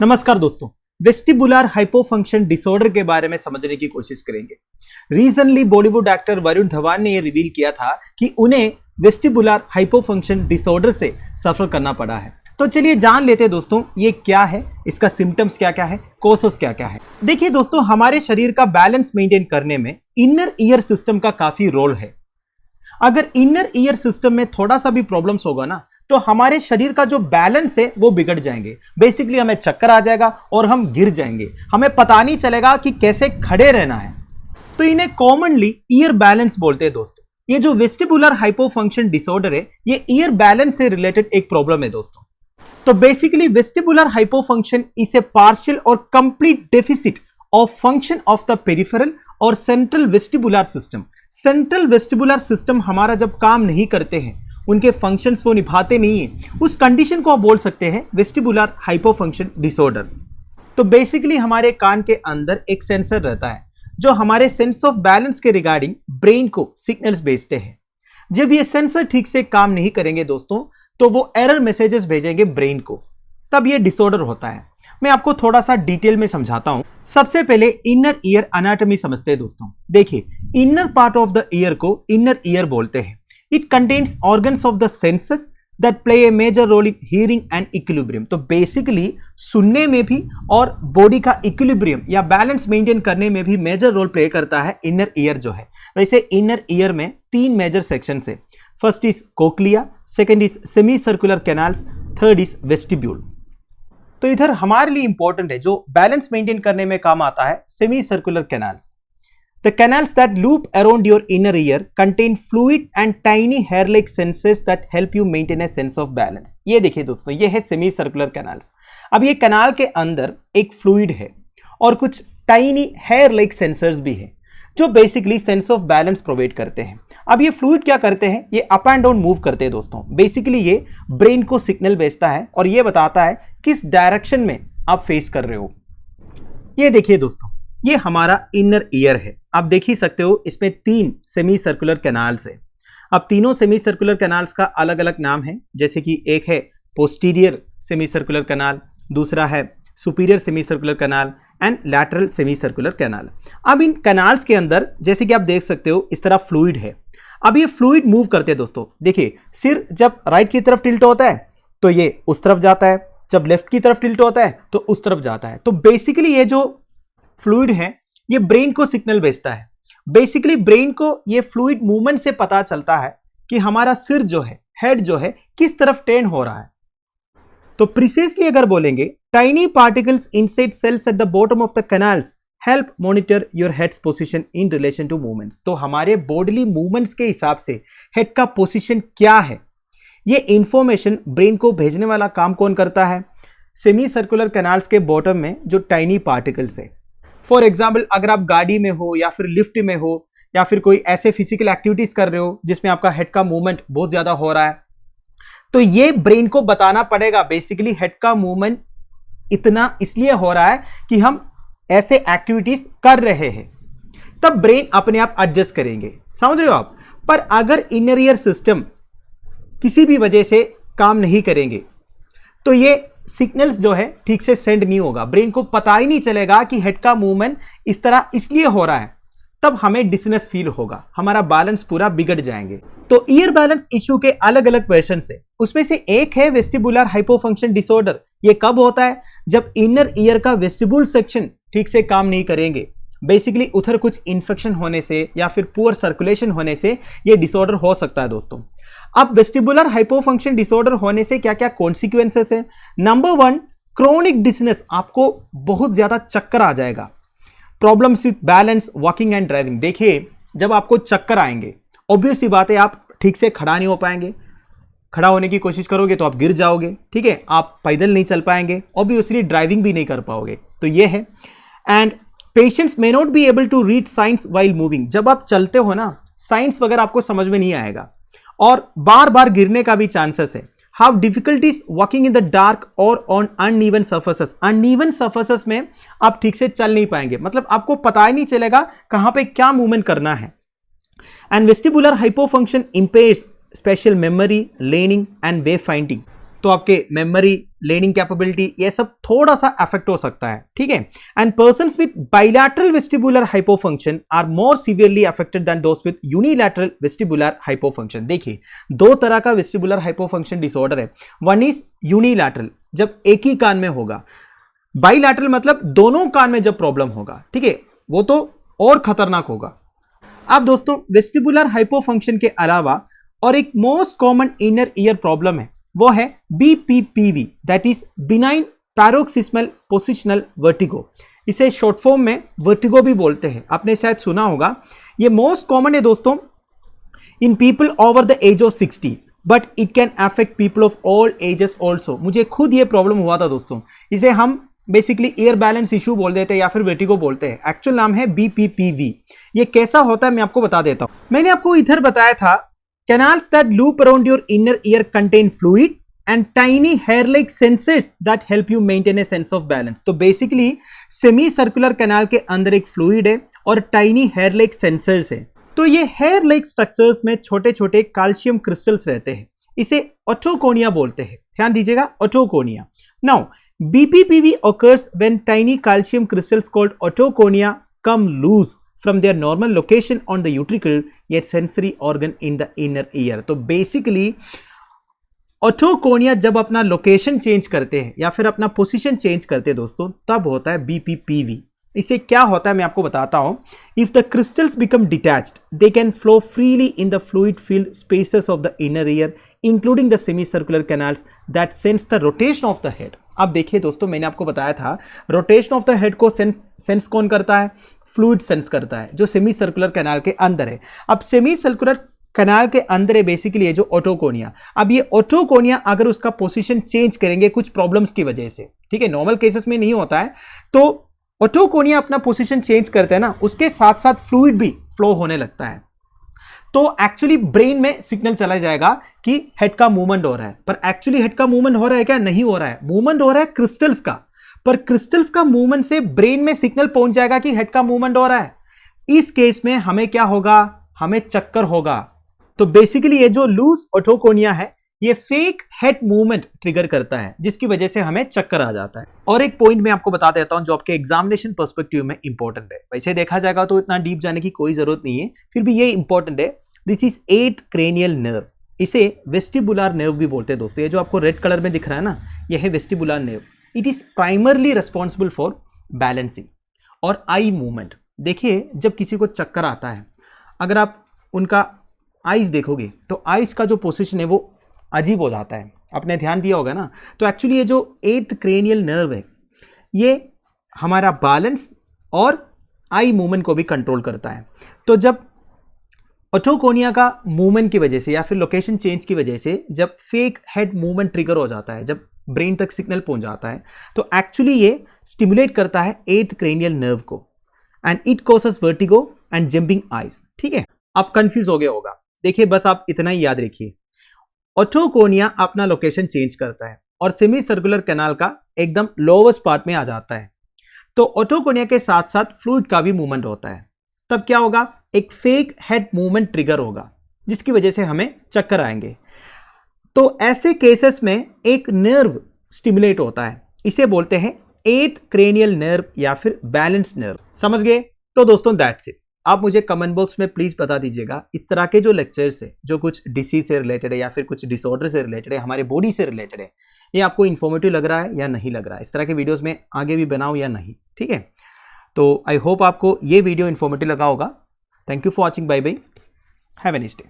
नमस्कार दोस्तों, vestibular hypofunction disorder के बारे में समझने की कोशिश करेंगे। रिसेंटली बॉलीवुड एक्टर वरुण धवन ने यह रिवील किया था कि उन्हें वेस्टिबुलर हाइपोफंक्शन डिसऑर्डर से सफर करना पड़ा है। तो चलिए जान लेते हैं दोस्तों, ये क्या है, इसका सिम्टम्स क्या क्या है, कॉजेस क्या क्या है। देखिए दोस्तों, हमारे शरीर का बैलेंस मेंटेन करने में इनर ईयर सिस्टम का काफी रोल है। अगर इनर ईयर सिस्टम में थोड़ा सा भी प्रॉब्लम्स होगा ना, तो हमारे शरीर का जो बैलेंस है वो बिगड़ जाएंगे। बेसिकली हमें चक्कर आ जाएगा और हम गिर जाएंगे, हमें पता नहीं चलेगा कि कैसे खड़े रहना है। तो इन्हें कॉमनली ईयर बैलेंस बोलते हैं दोस्तों। ये जो वेस्टिबुलर हाइपोफंक्शन डिसऑर्डर है, ये ईयर बैलेंस से रिलेटेड एक प्रॉब्लम है दोस्तों। तो basically vestibular hypofunction is a partial or complete deficit of function of the peripheral or central vestibular system. Central vestibular system हमारा जब काम नहीं करते हैं, उनके फंक्शंस वो निभाते नहीं है, उस कंडीशन को आप बोल सकते हैं वेस्टिबुलर हाइपोफंक्शन डिसऑर्डर। तो बेसिकली हमारे कान के अंदर एक सेंसर रहता है जो हमारे सेंस ऑफ बैलेंस के रिगार्डिंग ब्रेन को सिग्नल्स भेजते हैं। जब ये सेंसर ठीक से काम नहीं करेंगे दोस्तों, तो वो एरर मैसेजेस भेजेंगे ब्रेन को, तब ये डिसऑर्डर होता है। मैं आपको थोड़ा सा डिटेल में समझाता हूं। सबसे पहले इनर ईयर एनाटॉमी समझते हैं दोस्तों। देखिए, inner part of the year को इनर ईयर बोलते हैं। It contains organs of the senses that play a major role in hearing and equilibrium। तो बेसिकली सुनने में भी और बॉडी का इक्विलिब्रियम या बैलेंस मेंटेन करने में भी मेजर रोल प्ले करता है इनर ईयर जो है। वैसे इनर ईयर में 3 मेजर सेक्शन है। First is cochlea, second is semi circular canals, third is vestibule. तो इधर हमारे लिए इंपॉर्टेंट है, जो बैलेंस मेंटेन करने में काम आता है, semi circular canals. The canals that loop around your inner ear contain fluid and tiny hair-like sensors that help you maintain a sense of balance। ये देखिए दोस्तों, ये है सेमी सर्कुलर कैनाल्स। अब ये कैनाल के अंदर एक फ्लूइड है और कुछ टाइनी हेयर-लाइक सेंसर्स भी है जो basically sense of balance provide करते हैं। अब ये फ्लूइड क्या करते हैं, ये अप एंड डाउन मूव करते हैं दोस्तों। बेसिकली ये ब्रेन को सिग्नल भेजता है और ये बताता है किस डायरेक्शन में आप फेस कर रहे हो। ये देखिए दोस्तों, ये हमारा इनर ईयर है। आप देख ही सकते हो, इसमें 3 सेमी सर्कुलर कैनाल्स है। अब तीनों सेमी सर्कुलर कैनाल्स का अलग अलग नाम है, जैसे कि एक है पोस्टीरियर सेमी सर्कुलर कैनाल, दूसरा है superior semi circular canal and lateral semi circular canal. अब इन कैनाल्स के अंदर जैसे कि आप देख सकते हो, इस तरह फ्लूइड है। अब ये फ्लूइड मूव करते हैं दोस्तों। देखिए, सिर जब राइट की तरफ टिल्ट होता है तो ये उस तरफ जाता है, जब लेफ्ट की तरफ टिल्ट होता है तो उस तरफ जाता है। तो बेसिकली ये जो फ्लूइड है, ये ब्रेन को सिग्नल भेजता है। बेसिकली ब्रेन को ये फ्लूइड मूवमेंट से पता चलता है कि हमारा सिर जो है, हेड जो है, किस तरफ टर्न हो रहा है। तो प्रिसाइसली अगर बोलेंगे, tiny particles inside cells at the bottom of the canals help monitor your head's position in relation to movements. तो हमारे बॉडीली मूवमेंट्स के हिसाब से हेड का पोजीशन क्या है, ये इंफॉर्मेशन ब्रेन को भेजने वाला काम कौन करता है? सेमी सर्कुलर कैनाल्स के बॉटम में जो टाइनी पार्टिकल्स है। फॉर एग्जाम्पल, अगर आप गाड़ी में हो या फिर लिफ्ट में हो या फिर कोई ऐसे फिजिकल एक्टिविटीज कर रहे हो जिसमें आपका हेड का मूवमेंट बहुत ज्यादा हो रहा है, तो ये ब्रेन को बताना पड़ेगा बेसिकली हेड का मूवमेंट इतना इसलिए हो रहा है कि हम ऐसे एक्टिविटीज कर रहे हैं। तब ब्रेन अपने आप एडजस्ट करेंगे, समझ रहे हो आप। पर अगर इनर ईयर सिस्टम किसी भी वजह से काम नहीं करेंगे तो ये सिग्नल्स जो है ठीक से सेंड नहीं होगा, ब्रेन को पता ही नहीं चलेगा कि हेड का मूवमेंट इस तरह इसलिए हो रहा है। तब हमें डिसनेस फील होगा, हमारा बैलेंस पूरा बिगड़ जाएंगे। तो ईयर बैलेंस इश्यू के अलग अलग वर्जन है, उसमें से एक है वेस्टिबुलर हाइपोफंक्शन डिसऑर्डर। ये कब होता है? जब इनर ईयर का वेस्टिबुल सेक्शन ठीक से काम नहीं करेंगे। बेसिकली उधर कुछ इंफेक्शन होने से या फिर पुअर सर्कुलेशन होने से ये डिसऑर्डर हो सकता है दोस्तों। अब वेस्टिबुलर हाइपोफंक्शन डिसऑर्डर होने से क्या क्या कॉन्सिक्वेंसेस है? नंबर 1, क्रोनिक डिसनेस, आपको बहुत ज्यादा चक्कर आ जाएगा। Problems with balance, walking and driving. देखिए, जब आपको चक्कर आएंगे, ऑब्वियस सी बात है, आप ठीक से खड़ा नहीं हो पाएंगे। खड़ा होने की कोशिश करोगे तो आप गिर जाओगे, ठीक है। आप पैदल नहीं चल पाएंगे, ऑब्वियसली ड्राइविंग भी नहीं कर पाओगे। तो ये है। And patients may not be able to read signs while moving. जब आप चलते हो ना, साइंस वगैरह आपको समझ में नहीं आएगा और बार बार गिरने का भी चांसेस है। How difficulties walking in the dark or on uneven surfaces. Uneven surfaces में आप ठीक से चल नहीं पाएंगे, मतलब आपको पता ही नहीं चलेगा कहां पे क्या मूवमेंट करना है। And vestibular hypofunction impairs spatial memory, learning and way finding. तो आपके मेमोरी, लर्निंग कैपेबिलिटी, ये सब थोड़ा सा अफेक्ट हो सकता है, ठीक है। And persons with bilateral vestibular hypofunction are more severely affected than those with unilateral vestibular hypofunction. देखिए, दो तरह का वेस्टिबुलर हाइपोफंक्शन डिसऑर्डर है। वन इज यूनिलैटरल, जब एक ही कान में होगा। बाइलैटरल मतलब दोनों कान में जब प्रॉब्लम होगा, ठीक है, वो तो और खतरनाक होगा। अब दोस्तों, वेस्टिबुलर हाइपोफंक्शन के अलावा और एक most common inner ear problem है, वो है BPPV, that is benign paroxysmal positional vertigo. इसे शॉर्ट फॉर्म में वर्टिगो भी बोलते हैं, आपने शायद सुना होगा। ये मोस्ट कॉमन है दोस्तों in people over the age of 60, but it can affect people of all ages also. मुझे खुद ये प्रॉब्लम हुआ था दोस्तों। इसे हम बेसिकली एयर बैलेंस इशू बोल देते हैं या फिर वर्टिगो बोलते हैं। एक्चुअल नाम है BPPV। ये कैसा होता है मैं आपको बता देता हूं। मैंने आपको इधर बताया था, canals that loop around your inner ear contain fluid and tiny hair-like sensors that help you maintain a sense of balance। तो बेसिकली सेमी सर्कुलर कैनाल के अंदर एक फ्लूइड है और टाइनी हेयर-लाइक सेंसर्स है। तो ये हेयर-लाइक स्ट्रक्चर्स में छोटे छोटे कैल्शियम क्रिस्टल्स रहते हैं। इसे ओटोकोनिया बोलते हैं, ध्यान दीजिएगा, otoconia. Now BPPV occurs when tiny calcium crystals called otoconia come loose from their normal location on the utricle, yet sensory organ in the inner ear। तो बेसिकली ओटोकोनिया जब अपना लोकेशन चेंज करते हैं या फिर अपना पोजीशन चेंज करते हैं दोस्तों, तब होता है BPPV। इसे क्या होता है मैं आपको बताता हूं। If the crystals become detached, they can flow freely in the fluid filled spaces of the inner ear, including the semi circular canals that sense the rotation of the head. अब देखिए दोस्तों, मैंने आपको बताया था रोटेशन ऑफ द हेड को sense कौन करता है? फ्लूइड सेंस करता है, जो सेमी सर्कुलर कैनाल के अंदर है। अब सेमी सर्कुलर कैनाल के अंदर है बेसिकली ये जो ओटोकोनिया। अब ये ओटोकोनिया अगर उसका पोजीशन चेंज करेंगे कुछ प्रॉब्लम्स की वजह से, ठीक है, नॉर्मल केसेस में नहीं होता है, तो ओटोकोनिया अपना पोजीशन चेंज करते हैं ना, उसके साथ साथ फ्लूइड भी फ्लो होने लगता है। तो एक्चुअली ब्रेन में सिग्नल चला जाएगा कि हेड का मूवमेंट हो रहा है, पर एक्चुअली हेड का मूवमेंट हो रहा है क्या? नहीं हो रहा है। मूवमेंट हो रहा है क्रिस्टल्स का, पर क्रिस्टल्स का मूवमेंट से ब्रेन में सिग्नल पहुंच जाएगा कि हेड का मूवमेंट हो रहा है। इस केस में हमें क्या होगा? हमें चक्कर होगा। तो बेसिकली ये जो लूज ओटोकोनिया है, ये फेक हेड मूवमेंट ट्रिगर करता है, जिसकी वजह से हमें चक्कर आ जाता है। और एक पॉइंट मैं आपको बता देता हूं जो आपके एग्जामिनेशन पर्सपेक्टिव में इंपॉर्टेंट है। वैसे देखा जाएगा तो इतना डीप जाने की कोई जरूरत नहीं है, फिर भी ये इंपॉर्टेंट है। This is 8th cranial nerve. इसे वेस्टिबुलर नर्व भी बोलते हैं दोस्तों। ये जो आपको रेड कलर में दिख रहा है ना, यह है vestibular nerve. It is primarily responsible for balancing और आई मूवमेंट। देखिए, जब किसी को चक्कर आता है, अगर आप उनका आइज देखोगे तो आइज का जो पोजीशन है वो अजीब हो जाता है। आपने ध्यान दिया होगा ना। तो एक्चुअली ये जो 8th क्रेनियल नर्व है, ये हमारा बैलेंस और आई मूवमेंट को भी कंट्रोल करता है। तो जब ओटोकोनिया का मूवमेंट की वजह से या फिर लोकेशन चेंज की वजह से जब फेक हेड मूवमेंट ट्रिगर हो जाता है, जब ब्रेन तक सिग्नल पहुंच जाता है, तो एक्चुअली ये स्टिमुलेट करता है 8th क्रेनियल नर्व को, and it causes vertigo and jumping eyes. ठीक है, आप कंफ्यूज हो गया होगा। देखिए, बस आप इतना ही याद रखिए, ओटोकोनिया अपना लोकेशन चेंज करता है और सेमी सर्कुलर कैनाल का एकदम लोवेस्ट पार्ट में आ जाता है। तो ओटोकोनिया के साथ साथ फ्लूइड का भी मूवमेंट होता है। तब क्या होगा? एक फेक हेड मूवमेंट ट्रिगर होगा, जिसकी वजह से हमें चक्कर आएंगे। तो ऐसे केसेस में एक नर्व स्टिमुलेट होता है, इसे बोलते हैं 8th क्रेनियल नर्व या फिर बैलेंस नर्व। समझ गए? तो दोस्तों, दैट्स इट। आप मुझे कमेंट बॉक्स में प्लीज बता दीजिएगा, इस तरह के जो लेक्चर्स है, जो कुछ डिसीज से रिलेटेड है या फिर कुछ डिसऑर्डर से रिलेटेड है, हमारे बॉडी से रिलेटेड है, ये आपको इन्फॉर्मेटिव लग रहा है या नहीं लग रहा है? इस तरह के वीडियोस में आगे भी बनाऊं या नहीं? ठीक है, तो आई होप आपको ये वीडियो इन्फॉर्मेटिव लगा होगा। Thank you for watching. Bye bye, have a nice day.